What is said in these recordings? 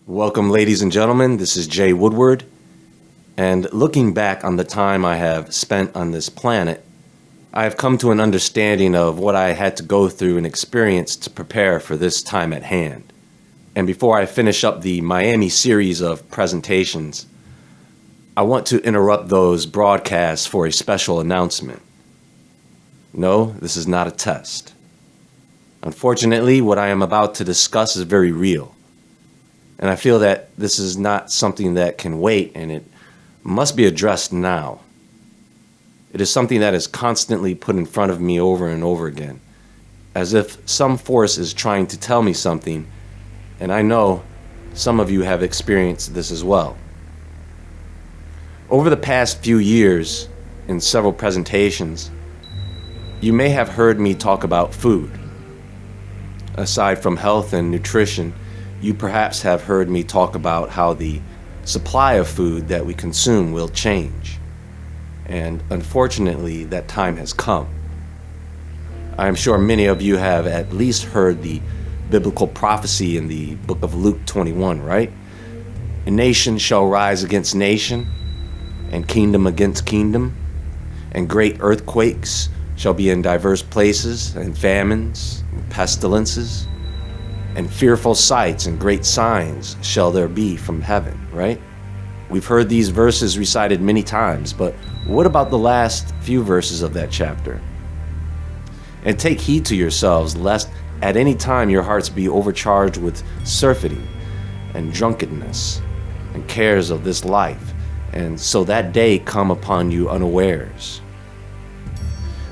Welcome, ladies and gentlemen. This is Jay Woodward. And looking back on the time I have spent on this planet, I have come to an understanding of what I had to go through and experience to prepare for this time at hand. And before I finish up the Miami series of presentations, I want to interrupt those broadcasts for a special announcement. No, this is not a test. Unfortunately, what I am about to discuss is very real. And I feel that this is not something that can wait, and it must be addressed now. It is something that is constantly put in front of me over and over again, as if some force is trying to tell me something, and I know some of you have experienced this as well. Over the past few years, in several presentations, you may have heard me talk about food. Aside from health and nutrition, you perhaps have heard me talk about how the supply of food that we consume will change. And unfortunately, that time has come. I am sure many of you have at least heard the biblical prophecy in the book of Luke 21, right? A nation shall rise against nation, and kingdom against kingdom, and great earthquakes shall be in diverse places, and famines, and pestilences, and fearful sights and great signs shall there be from heaven, right? We've heard these verses recited many times, but what about the last few verses of that chapter? And take heed to yourselves, lest at any time your hearts be overcharged with surfeiting and drunkenness and cares of this life, and so that day come upon you unawares.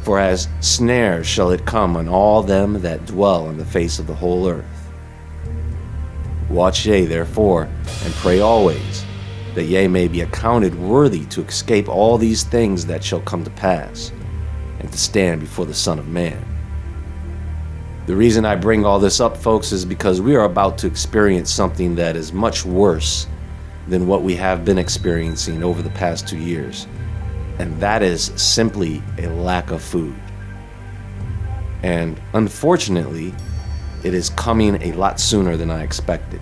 For as snares shall it come on all them that dwell on the face of the whole earth. Watch ye therefore, and pray always, that ye may be accounted worthy to escape all these things that shall come to pass, and to stand before the Son of Man. The reason I bring all this up, folks, is because we are about to experience something that is much worse than what we have been experiencing over the past 2 years, and that is simply a lack of food. And unfortunately, it is coming a lot sooner than I expected.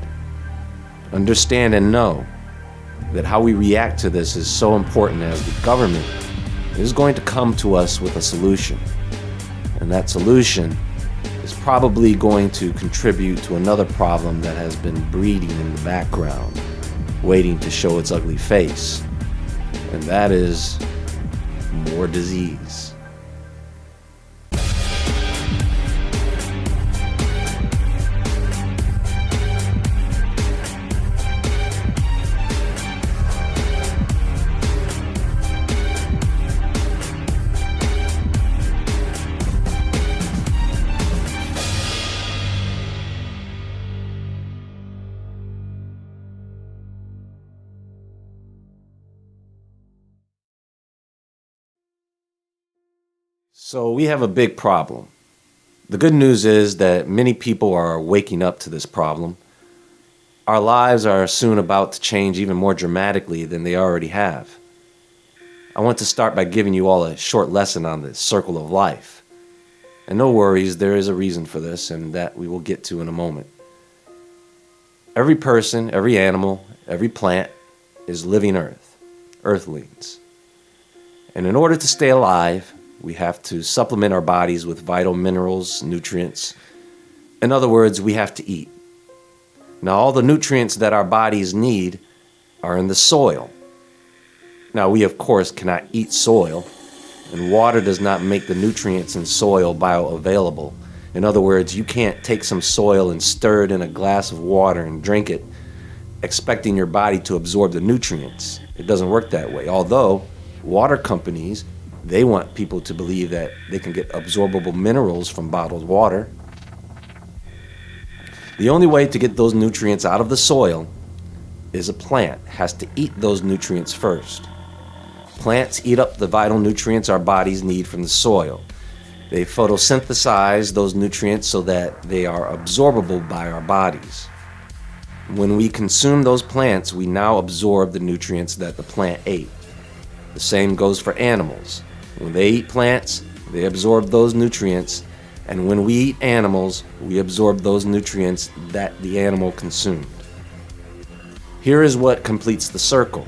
Understand and know that how we react to this is so important, as the government is going to come to us with a solution. And that solution is probably going to contribute to another problem that has been breeding in the background, waiting to show its ugly face. And that is more disease. So we have a big problem. The good news is that many people are waking up to this problem. Our lives are soon about to change even more dramatically than they already have. I want to start by giving you all a short lesson on the circle of life. And no worries, there is a reason for this, and that we will get to in a moment. Every person, every animal, every plant is living earthlings. And in order to stay alive, we have to supplement our bodies with vital minerals, nutrients. In other words, we have to eat. Now, all the nutrients that our bodies need are in the soil. Now, we of course cannot eat soil, and water does not make the nutrients in soil bioavailable. In other words, you can't take some soil and stir it in a glass of water and drink it, expecting your body to absorb the nutrients. It doesn't work that way. Although water companies, they want people to believe that they can get absorbable minerals from bottled water. The only way to get those nutrients out of the soil is a plant has to eat those nutrients first. Plants eat up the vital nutrients our bodies need from the soil. They photosynthesize those nutrients so that they are absorbable by our bodies. When we consume those plants, we now absorb the nutrients that the plant ate. The same goes for animals. When they eat plants, they absorb those nutrients, and when we eat animals, we absorb those nutrients that the animal consumed. Here is what completes the circle.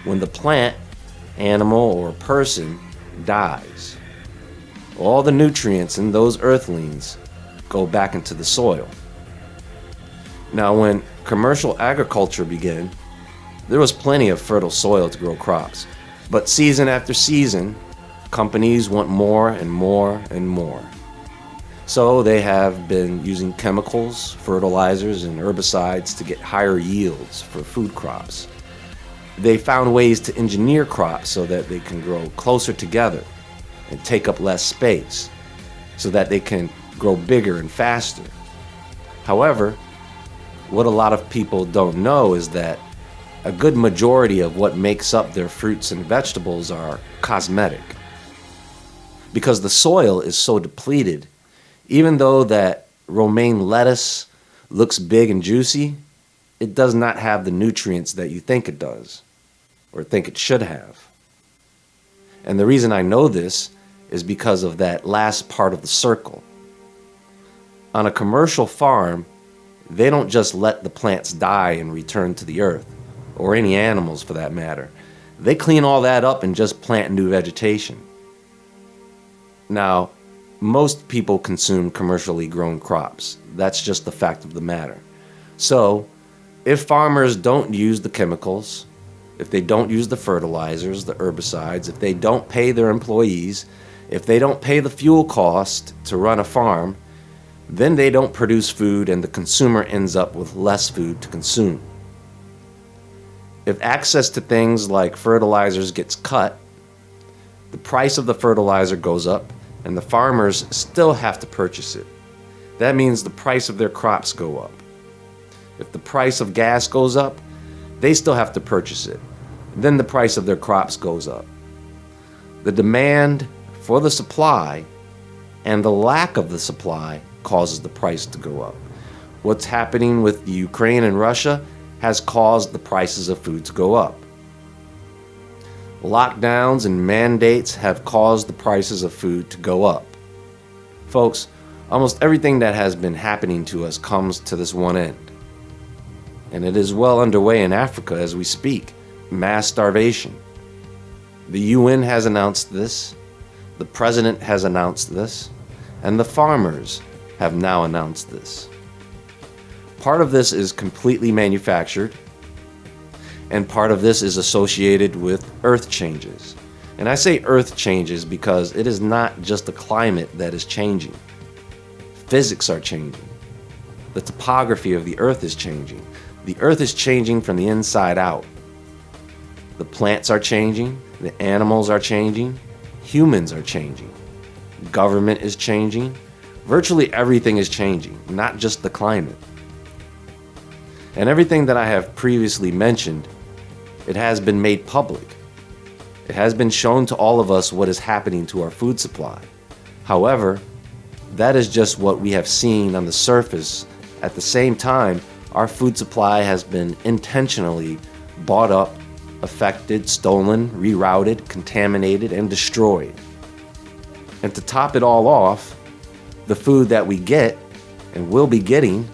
When the plant, animal, or person dies, all the nutrients in those earthlings go back into the soil. Now, when commercial agriculture began, there was plenty of fertile soil to grow crops. But season after season, companies want more and more and more. So they have been using chemicals, fertilizers, and herbicides to get higher yields for food crops. They found ways to engineer crops so that they can grow closer together and take up less space, so that they can grow bigger and faster. However, what a lot of people don't know is that a good majority of what makes up their fruits and vegetables are cosmetic. Because the soil is so depleted, even though that romaine lettuce looks big and juicy, it does not have the nutrients that you think it does, or think it should have. And the reason I know this is because of that last part of the circle. On a commercial farm, they don't just let the plants die and return to the earth, or any animals for that matter. They clean all that up and just plant new vegetation. Now, most people consume commercially grown crops. That's just the fact of the matter. So, if farmers don't use the chemicals, if they don't use the fertilizers, the herbicides, if they don't pay their employees, if they don't pay the fuel cost to run a farm, then they don't produce food and the consumer ends up with less food to consume. If access to things like fertilizers gets cut, the price of the fertilizer goes up and the farmers still have to purchase it. That means the price of their crops go up. If the price of gas goes up, they still have to purchase it. Then the price of their crops goes up. The demand for the supply and the lack of the supply causes the price to go up. What's happening with Ukraine and Russia has caused the prices of food to go up. Lockdowns and mandates have caused the prices of food to go up. Folks, almost everything that has been happening to us comes to this one end. And it is well underway in Africa as we speak. Mass starvation. The UN has announced this, the president has announced this, and the farmers have now announced this. Part of this is completely manufactured, and part of this is associated with earth changes. And I say earth changes because it is not just the climate that is changing. Physics are changing. The topography of the earth is changing. The earth is changing from the inside out. The plants are changing, the animals are changing, humans are changing, government is changing, virtually everything is changing, not just the climate. And everything that I have previously mentioned, it has been made public. It has been shown to all of us what is happening to our food supply. However, that is just what we have seen on the surface. At the same time, our food supply has been intentionally bought up, affected, stolen, rerouted, contaminated, and destroyed. And to top it all off, the food that we get and will be getting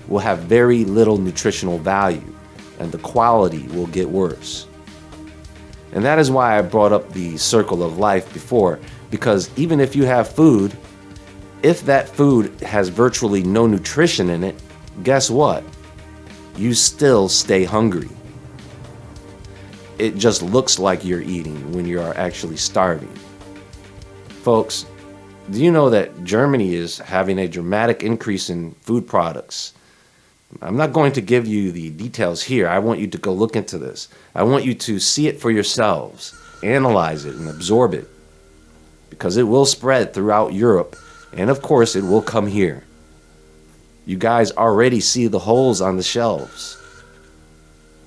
will have very little nutritional value, and the quality will get worse. And that is why I brought up the circle of life before, because even if you have food, if that food has virtually no nutrition in it, guess what? You still stay hungry. It just looks like you're eating when you are actually starving. Folks, do you know that Germany is having a dramatic increase in food products? I'm not going to give you the details here. I want you to go look into this. I want you to see it for yourselves, analyze it, and absorb it, because it will spread throughout Europe, and of course it will come here. You guys already see the holes on the shelves.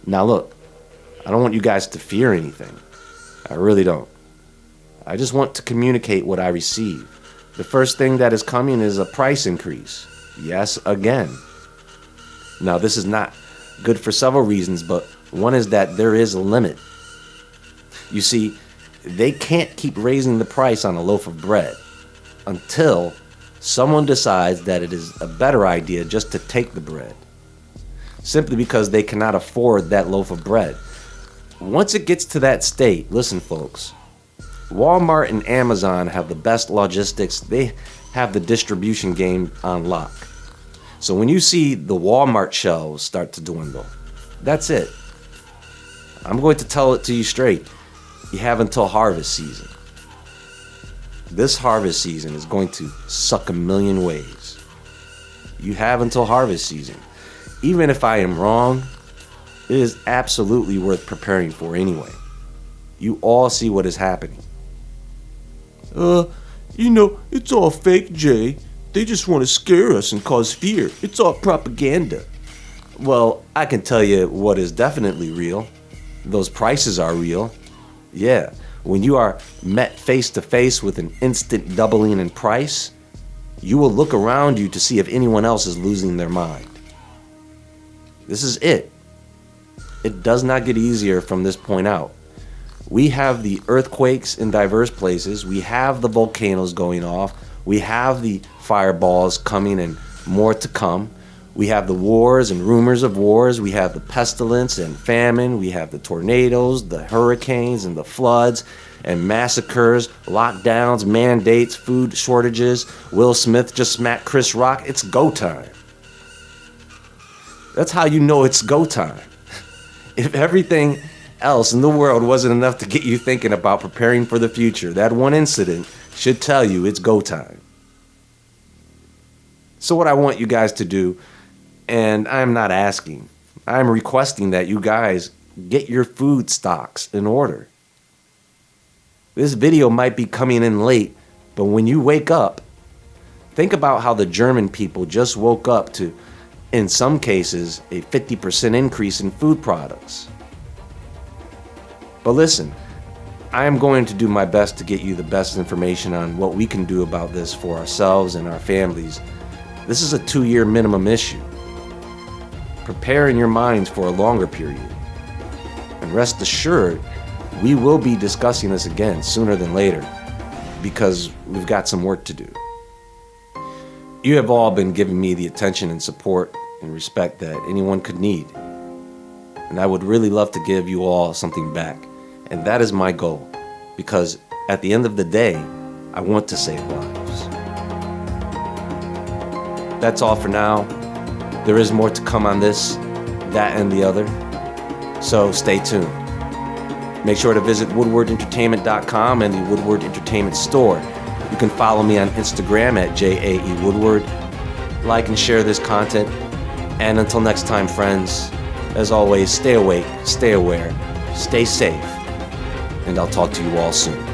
Now look, I don't want you guys to fear anything. I really don't. I just want to communicate what I receive. The first thing that is coming is a price increase. Yes, again. Now, this is not good for several reasons, but one is that there is a limit. You see, they can't keep raising the price on a loaf of bread until someone decides that it is a better idea just to take the bread. simply because they cannot afford that loaf of bread. Once it gets to that state, listen folks, Walmart and Amazon have the best logistics. They have the distribution game on lock. So when you see the Walmart shelves start to dwindle, that's it. I'm going to tell it to you straight. You have until harvest season. This harvest season is going to suck a million ways. You have until harvest season. Even if I am wrong, it is absolutely worth preparing for anyway. You all see what is happening. It's all fake, Jay. They just want to scare us and cause fear. It's all propaganda. Well, I can tell you what is definitely real. Those prices are real. Yeah, when you are met face to face with an instant doubling in price, you will look around you to see if anyone else is losing their mind. This is it. It does not get easier from this point out. We have the earthquakes in diverse places. We have the volcanoes going off. We have the fireballs coming and more to come. We have the wars and rumors of wars. We have the pestilence and famine. We have the tornadoes, the hurricanes and the floods and massacres, lockdowns, mandates, food shortages. Will Smith just smacked Chris Rock. It's go time. That's how you know it's go time. If everything else in the world wasn't enough to get you thinking about preparing for the future, that one incident should tell you it's go time. So what I want you guys to do, and I'm not asking, I'm requesting that you guys get your food stocks in order. This video might be coming in late, but when you wake up, think about how the German people just woke up to, in some cases, a 50% increase in food products. But listen, I am going to do my best to get you the best information on what we can do about this for ourselves and our families. This is a 2-year minimum issue. Prepare in your minds for a longer period. And rest assured, we will be discussing this again sooner than later because we've got some work to do. You have all been giving me the attention and support and respect that anyone could need. And I would really love to give you all something back. And that is my goal, because at the end of the day, I want to save lives. That's all for now. There is more to come on this, that, and the other. So stay tuned. Make sure to visit woodwardentertainment.com and the Woodward Entertainment store. You can follow me on Instagram at JAEWoodward. Like and share this content. And until next time, friends, as always, stay awake, stay aware, stay safe, and I'll talk to you all soon.